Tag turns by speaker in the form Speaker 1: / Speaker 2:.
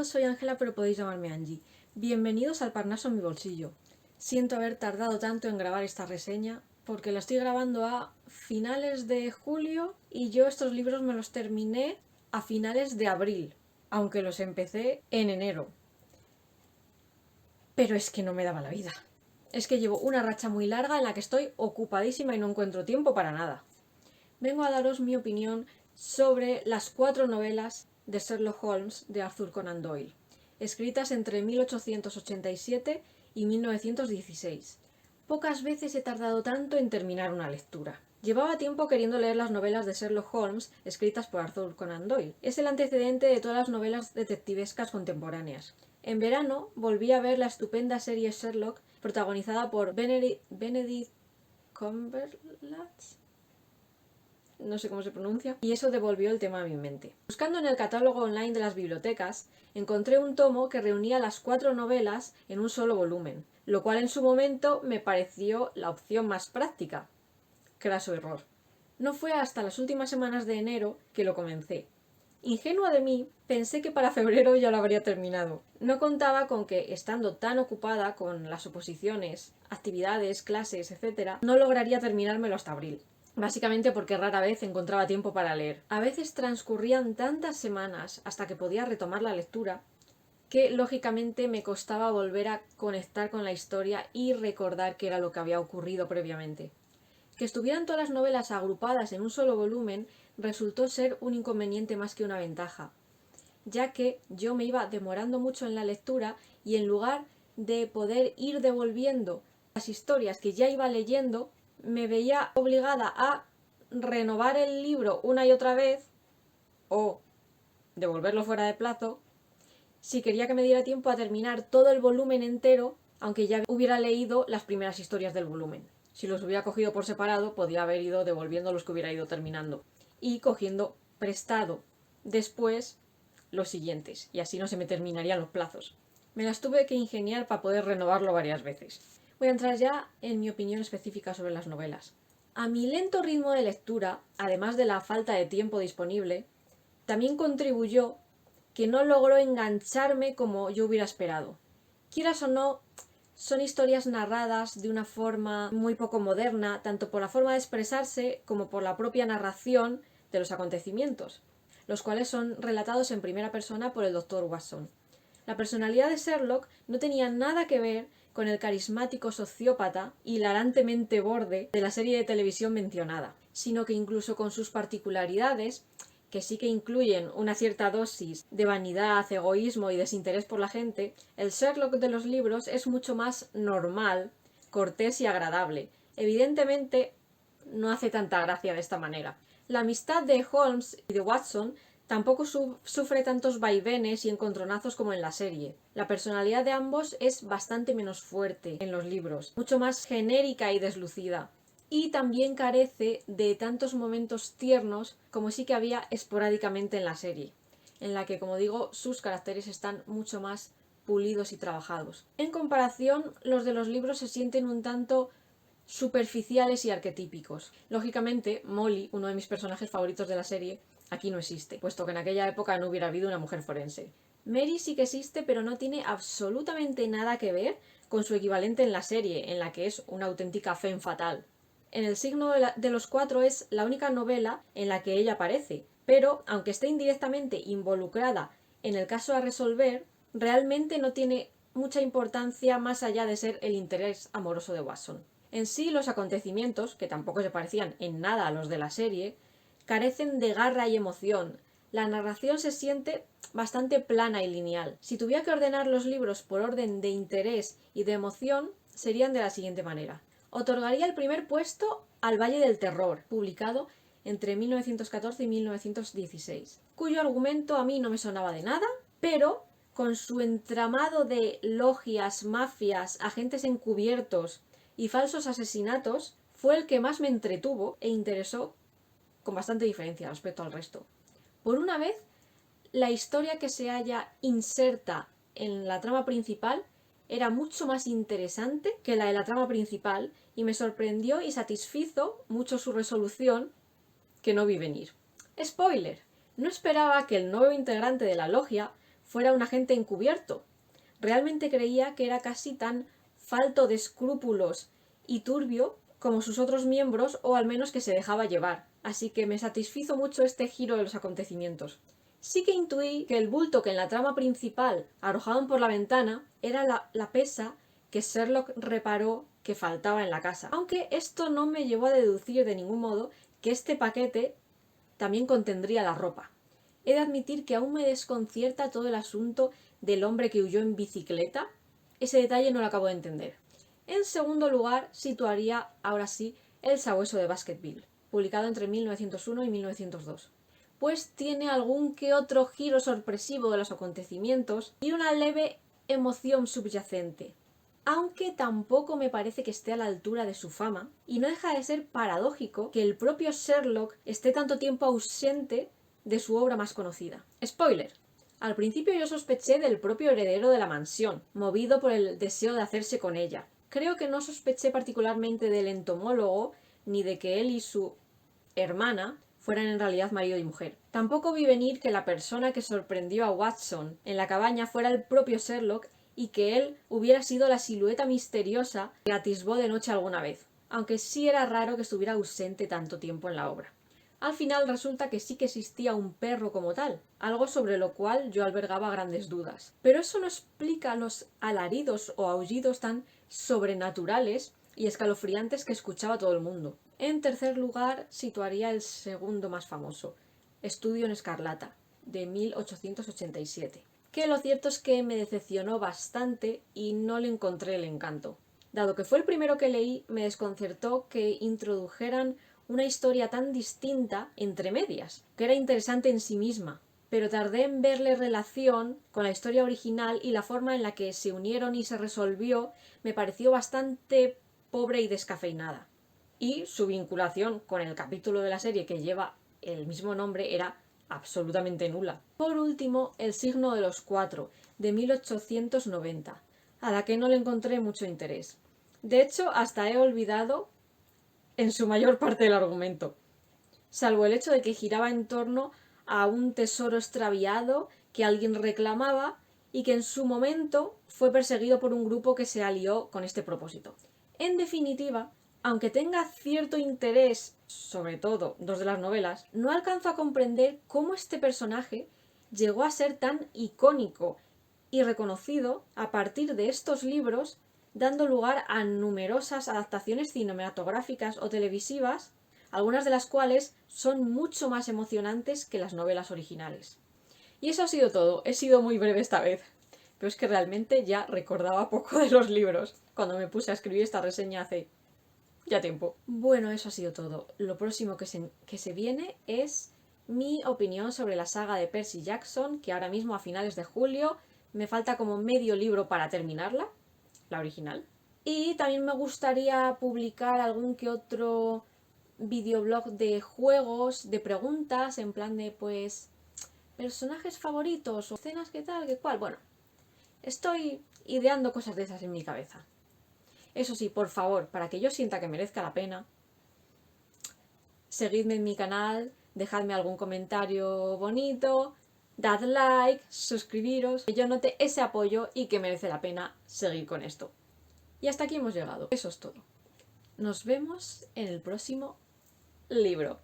Speaker 1: todos, soy Ángela, pero podéis llamarme Angie. Bienvenidos al Parnaso en mi bolsillo. Siento haber tardado tanto en grabar esta reseña, porque la estoy grabando a finales de julio y yo estos libros me los terminé a finales de abril, aunque los empecé en enero. Pero es que no me daba la vida. Es que llevo una racha muy larga en la que estoy ocupadísima y no encuentro tiempo para nada. Vengo a daros mi opinión sobre las 4 novelas de Sherlock Holmes de Arthur Conan Doyle, escritas entre 1887 y 1916. Pocas veces he tardado tanto en terminar una lectura. Llevaba tiempo queriendo leer las novelas de Sherlock Holmes escritas por Arthur Conan Doyle. Es el antecedente de todas las novelas detectivescas contemporáneas. En verano volví a ver la estupenda serie Sherlock, protagonizada por Benedict Cumberbatch, no sé cómo se pronuncia, y eso devolvió el tema a mi mente. Buscando en el catálogo online de las bibliotecas, encontré un tomo que reunía las 4 novelas en un solo volumen, lo cual en su momento me pareció la opción más práctica. Craso error. No fue hasta las últimas semanas de enero que lo comencé. Ingenua de mí, pensé que para febrero ya lo habría terminado. No contaba con que, estando tan ocupada con las oposiciones, actividades, clases, etc., no lograría terminármelo hasta abril. Básicamente porque rara vez encontraba tiempo para leer. A veces transcurrían tantas semanas hasta que podía retomar la lectura que lógicamente me costaba volver a conectar con la historia y recordar qué era lo que había ocurrido previamente. Que estuvieran todas las novelas agrupadas en un solo volumen resultó ser un inconveniente más que una ventaja, ya que yo me iba demorando mucho en la lectura y en lugar de poder ir devolviendo las historias que ya iba leyendo, me veía obligada a renovar el libro una y otra vez o devolverlo fuera de plazo si quería que me diera tiempo a terminar todo el volumen entero, aunque ya hubiera leído las primeras historias del volumen. Si los hubiera cogido por separado, podía haber ido devolviendo los que hubiera ido terminando y cogiendo prestado después los siguientes, y así no se me terminarían los plazos. Me las tuve que ingeniar para poder renovarlo varias veces. Voy a entrar ya en mi opinión específica sobre las novelas. A mi lento ritmo de lectura, además de la falta de tiempo disponible, también contribuyó que no logró engancharme como yo hubiera esperado. Quieras o no, son historias narradas de una forma muy poco moderna, tanto por la forma de expresarse como por la propia narración de los acontecimientos, los cuales son relatados en primera persona por el Dr. Watson. La personalidad de Sherlock no tenía nada que ver con el carismático sociópata hilarantemente borde de la serie de televisión mencionada, sino que incluso con sus particularidades, que sí que incluyen una cierta dosis de vanidad, egoísmo y desinterés por la gente, el Sherlock de los libros es mucho más normal, cortés y agradable. Evidentemente no hace tanta gracia de esta manera. La amistad de Holmes y de Watson tampoco sufre tantos vaivenes y encontronazos como en la serie. La personalidad de ambos es bastante menos fuerte en los libros, mucho más genérica y deslucida. Y también carece de tantos momentos tiernos como sí que había esporádicamente en la serie, en la que, como digo, sus caracteres están mucho más pulidos y trabajados. En comparación, los de los libros se sienten un tanto superficiales y arquetípicos. Lógicamente, Molly, uno de mis personajes favoritos de la serie, aquí no existe, puesto que en aquella época no hubiera habido una mujer forense. Mary sí que existe, pero no tiene absolutamente nada que ver con su equivalente en la serie, en la que es una auténtica femme fatal. En El signo de los 4 es la única novela en la que ella aparece, pero aunque esté indirectamente involucrada en el caso a resolver, realmente no tiene mucha importancia más allá de ser el interés amoroso de Watson. En sí, los acontecimientos, que tampoco se parecían en nada a los de la serie, carecen de garra y emoción. La narración se siente bastante plana y lineal. Si tuviera que ordenar los libros por orden de interés y de emoción, serían de la siguiente manera. Otorgaría el primer puesto al Valle del Terror, publicado entre 1914 y 1916, cuyo argumento a mí no me sonaba de nada, pero con su entramado de logias, mafias, agentes encubiertos y falsos asesinatos, fue el que más me entretuvo e interesó con bastante diferencia respecto al resto. Por una vez, la historia que se halla inserta en la trama principal era mucho más interesante que la de la trama principal y me sorprendió y satisfizo mucho su resolución, que no vi venir. Spoiler: no esperaba que el nuevo integrante de la logia fuera un agente encubierto. Realmente creía que era casi tan falto de escrúpulos y turbio como sus otros miembros, o al menos que se dejaba llevar. Así que me satisfizo mucho este giro de los acontecimientos. Sí que intuí que el bulto que en la trama principal arrojaban por la ventana era la pesa que Sherlock reparó que faltaba en la casa. Aunque esto no me llevó a deducir de ningún modo que este paquete también contendría la ropa. He de admitir que aún me desconcierta todo el asunto del hombre que huyó en bicicleta. Ese detalle no lo acabo de entender. En segundo lugar, situaría, ahora sí, El sabueso de Baskerville, publicado entre 1901 y 1902. Pues tiene algún que otro giro sorpresivo de los acontecimientos y una leve emoción subyacente, aunque tampoco me parece que esté a la altura de su fama, y no deja de ser paradójico que el propio Sherlock esté tanto tiempo ausente de su obra más conocida. Spoiler: al principio yo sospeché del propio heredero de la mansión, movido por el deseo de hacerse con ella. Creo que no sospeché particularmente del entomólogo, ni de que él y su hermana fueran en realidad marido y mujer. Tampoco vi venir que la persona que sorprendió a Watson en la cabaña fuera el propio Sherlock y que él hubiera sido la silueta misteriosa que atisbó de noche alguna vez, aunque sí era raro que estuviera ausente tanto tiempo en la obra. Al final resulta que sí que existía un perro como tal, algo sobre lo cual yo albergaba grandes dudas. Pero eso no explica los alaridos o aullidos tan sobrenaturales y escalofriantes que escuchaba todo el mundo. En tercer lugar, situaría el segundo más famoso, Estudio en Escarlata, de 1887, que lo cierto es que me decepcionó bastante y no le encontré el encanto. Dado que fue el primero que leí, me desconcertó que introdujeran una historia tan distinta entre medias, que era interesante en sí misma, pero tardé en verle relación con la historia original y la forma en la que se unieron y se resolvió me pareció bastante pobre y descafeinada. Y su vinculación con el capítulo de la serie que lleva el mismo nombre era absolutamente nula. Por último, El signo de los cuatro, de 1890, a la que no le encontré mucho interés. De hecho, hasta he olvidado en su mayor parte del argumento, salvo el hecho de que giraba en torno a un tesoro extraviado que alguien reclamaba y que en su momento fue perseguido por un grupo que se alió con este propósito. En definitiva, aunque tenga cierto interés, sobre todo dos de las novelas, no alcanzo a comprender cómo este personaje llegó a ser tan icónico y reconocido a partir de estos libros, dando lugar a numerosas adaptaciones cinematográficas o televisivas, algunas de las cuales son mucho más emocionantes que las novelas originales. Y eso ha sido todo. He sido muy breve esta vez, pero es que realmente ya recordaba poco de los libros cuando me puse a escribir esta reseña hace ya tiempo. Bueno, eso ha sido todo. Lo próximo que se viene es mi opinión sobre la saga de Percy Jackson, que ahora mismo a finales de julio me falta como medio libro para terminarla, la original. Y también me gustaría publicar algún que otro videoblog de juegos, de preguntas, en plan de pues personajes favoritos o escenas que tal, que cual. Bueno, estoy ideando cosas de esas en mi cabeza. Eso sí, por favor, para que yo sienta que merezca la pena, seguidme en mi canal, dejadme algún comentario bonito, dad like, suscribiros, que yo note ese apoyo y que merece la pena seguir con esto. Y hasta aquí hemos llegado. Eso es todo. Nos vemos en el próximo libro.